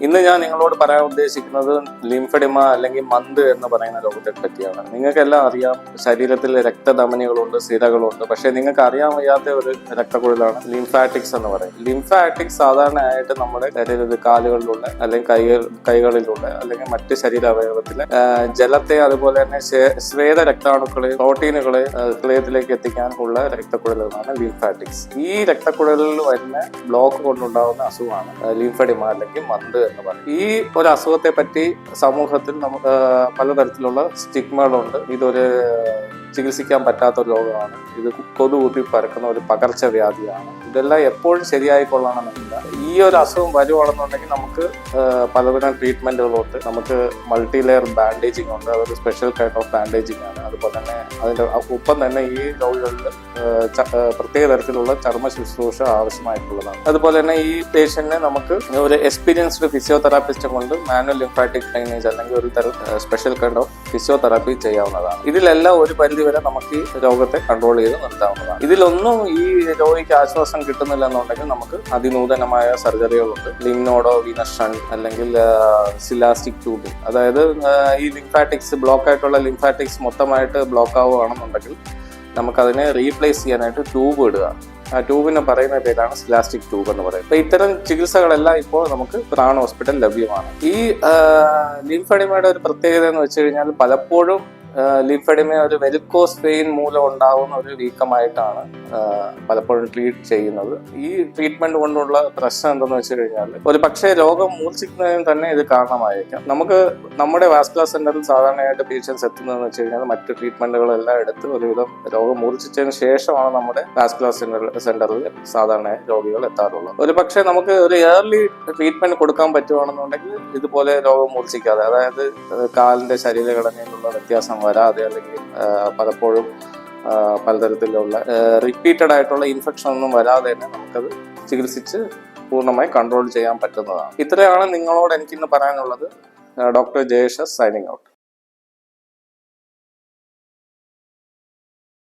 ഇന്ന് ഞാൻ നിങ്ങളോട് പറയാൻ ഉദ്ദേശിക്കുന്നത് ലിംഫെഡിമ അല്ലെങ്കിൽ മന്ത് എന്ന് പറയുന്ന രോഗത്തെ പറ്റിയാണ്. നിങ്ങൾക്കെല്ലാം അറിയാം, ശരീരത്തിൽ രക്തധമനികളുണ്ട്, സിരകളുണ്ട്. പക്ഷെ നിങ്ങൾക്ക് അറിയാൻ വയ്യാത്ത ഒരു രക്തക്കുഴലാണ് ലിംഫാറ്റിക്സ് എന്ന് പറയുന്നത്. ലിംഫാറ്റിക്സ് സാധാരണയായിട്ട് നമ്മുടെ ശരീരത്തിൽ കാലുകളിലുള്ള അല്ലെങ്കിൽ കൈകളിലുള്ള അല്ലെങ്കിൽ മറ്റ് ശരീര അവയവത്തിലെ ജലത്തെ അതുപോലെ തന്നെ ശ്വേത രക്താണുക്കളെ പ്രോട്ടീനുകളെ ഹൃദയത്തിലേക്ക് എത്തിക്കാനുള്ള രക്തക്കുഴലുകളാണ് ലിംഫാറ്റിക്സ്. ഈ രക്തക്കുഴലിൽ വരുന്ന ബ്ലോക്ക് കൊണ്ടുണ്ടാകുന്ന അസുഖമാണ് ലിംഫെഡിമ അല്ലെങ്കിൽ മന്ത് എന്ന് പറയും. ഈ ഒരു അസുഖത്തെ പറ്റി സമൂഹത്തിൽ നമുക്ക് പലതരത്തിലുള്ള സ്റ്റിഗ്മകളുണ്ട്. ഇതൊരു ചികിത്സിക്കാൻ പറ്റാത്ത ഒരു രോഗമാണ്. ഇത് കൊതുകുത്തി പരക്കുന്ന ഒരു പകർച്ചവ്യാധിയാണ്. ഇതെല്ലാം എപ്പോഴും ശരിയായിക്കൊള്ളണമെന്നില്ല. ഈ ഒരു അസുഖം വരുവാണെന്നുണ്ടെങ്കിൽ നമുക്ക് പലതരം ട്രീറ്റ്മെന്റുകളുണ്ട്. നമുക്ക് മൾട്ടി ലെയർ ബാൻഡേജിങ് ഉണ്ട്. അതൊരു സ്പെഷ്യൽ കൈൻഡ് ഓഫ് ബാൻഡേജിങ് ആണ്. അതുപോലെ തന്നെ അതിന്റെ ഒപ്പം തന്നെ ഈ രോഗികളിൽ പ്രത്യേക തരത്തിലുള്ള ചർമ്മ ശുശ്രൂഷ ആവശ്യമായിട്ടുള്ളതാണ്. അതുപോലെ തന്നെ ഈ പേഷ്യന്റിനെ നമുക്ക് ഒരു എക്സ്പീരിയൻസ്ഡ് ഫിസിയോതെറാപ്പിസ്റ്റ് കൊണ്ട് മാനുവൽ ലിംഫാറ്റിക് ഡ്രെയിനേജ് അല്ലെങ്കിൽ ഒരു തരം സ്പെഷ്യൽ കൈൻഡ് ഓഫ് ഫിസിയോതെറാപ്പി ചെയ്യാവുന്നതാണ്. ഇതിലെല്ലാം ഒരു പരിധിവരെ നമുക്ക് ഈ രോഗത്തെ കൺട്രോൾ ചെയ്ത് നിർത്താവുന്നതാണ്. ഇതിലൊന്നും ഈ രോഗിക്ക് ആശ്വാസം കിട്ടുന്നില്ല എന്നുണ്ടെങ്കിൽ നമുക്ക് അതിനൂതനമായ സർജറികളുണ്ട്. ലിംനോഡോ വീനസ് ഷണ്ട് അല്ലെങ്കിൽ സിലാസ്റ്റിക് ട്യൂബിംഗ്. അതായത് ഈ ലിംഫാറ്റിക്സ് ബ്ലോക്ക് ആയിട്ടുള്ള ലിംഫാറ്റിക്സ് മൊത്തമായിട്ട് ബ്ലോക്ക് ആവുകയാണെന്നുണ്ടെങ്കിൽ നമുക്കതിനെ റീപ്ലേസ് ചെയ്യാനായിട്ട് ട്യൂബ് ഇടുക. ആ ട്യൂബിന് പറയുന്ന പേരാണ് സിലാസ്റ്റിക് ട്യൂബ് എന്ന് പറയുന്നത്. അപ്പൊ ഇത്തരം ചികിത്സകളെല്ലാം ഇപ്പോൾ നമുക്ക് പ്രാൺ ഹോസ്പിറ്റൽ ലഭ്യമാണ്. ഈ ലിംഫെഡിമയുടെ ഒരു പ്രത്യേകത എന്ന് വെച്ച് കഴിഞ്ഞാൽ പലപ്പോഴും ലിംഫെഡിമ ഒരു വെരിക്കോസ് വെയിൻ മൂലം ഉണ്ടാവുന്ന ഒരു വീക്കമായിട്ടാണ് പലപ്പോഴും ട്രീറ്റ് ചെയ്യുന്നത്. ഈ ട്രീറ്റ്മെന്റ് കൊണ്ടുള്ള പ്രശ്നം എന്തെന്ന് വെച്ച് കഴിഞ്ഞാൽ ഒരു പക്ഷേ രോഗം മൂർച്ഛിക്കുന്നതിന് തന്നെ ഇത് കാരണമായേക്കാം. നമുക്ക് നമ്മുടെ വാസ്കുലർ സെന്ററിൽ സാധാരണയായിട്ട് പേഷ്യൻസ് എത്തുന്നതെന്ന് വെച്ച് കഴിഞ്ഞാൽ മറ്റ് ട്രീറ്റ്മെന്റുകളെല്ലാം എടുത്ത് ഒരുവിധം രോഗം മൂർച്ഛിച്ചതിന് ശേഷമാണ് നമ്മുടെ വാസ്കുലർ സെന്ററിൽ സാധാരണ രോഗികൾ എത്താറുള്ളത്. ഒരു പക്ഷേ നമുക്ക് ഒരു ഏർലി ട്രീറ്റ്മെന്റ് കൊടുക്കാൻ പറ്റുവാണെന്നുണ്ടെങ്കിൽ ഇതുപോലെ രോഗം മൂർച്ഛിക്കാതെ, അതായത് കാലിന്റെ ശരീരഘടനയിലുള്ള വ്യത്യാസം വരാതെ അല്ലെങ്കിൽ പലപ്പോഴും പലതരത്തിലുള്ള റിപ്പീറ്റഡ് ആയിട്ടുള്ള ഇൻഫെക്ഷൻ ഒന്നും വരാതെ തന്നെ നമുക്കത് ചികിത്സിച്ച് പൂർണ്ണമായി കൺട്രോൾ ചെയ്യാൻ പറ്റുന്നതാണ്. ഇത്രയാണ് നിങ്ങളോട് എനിക്കിന്ന് പറയാനുള്ളത്. Doctor Jayesh signing out.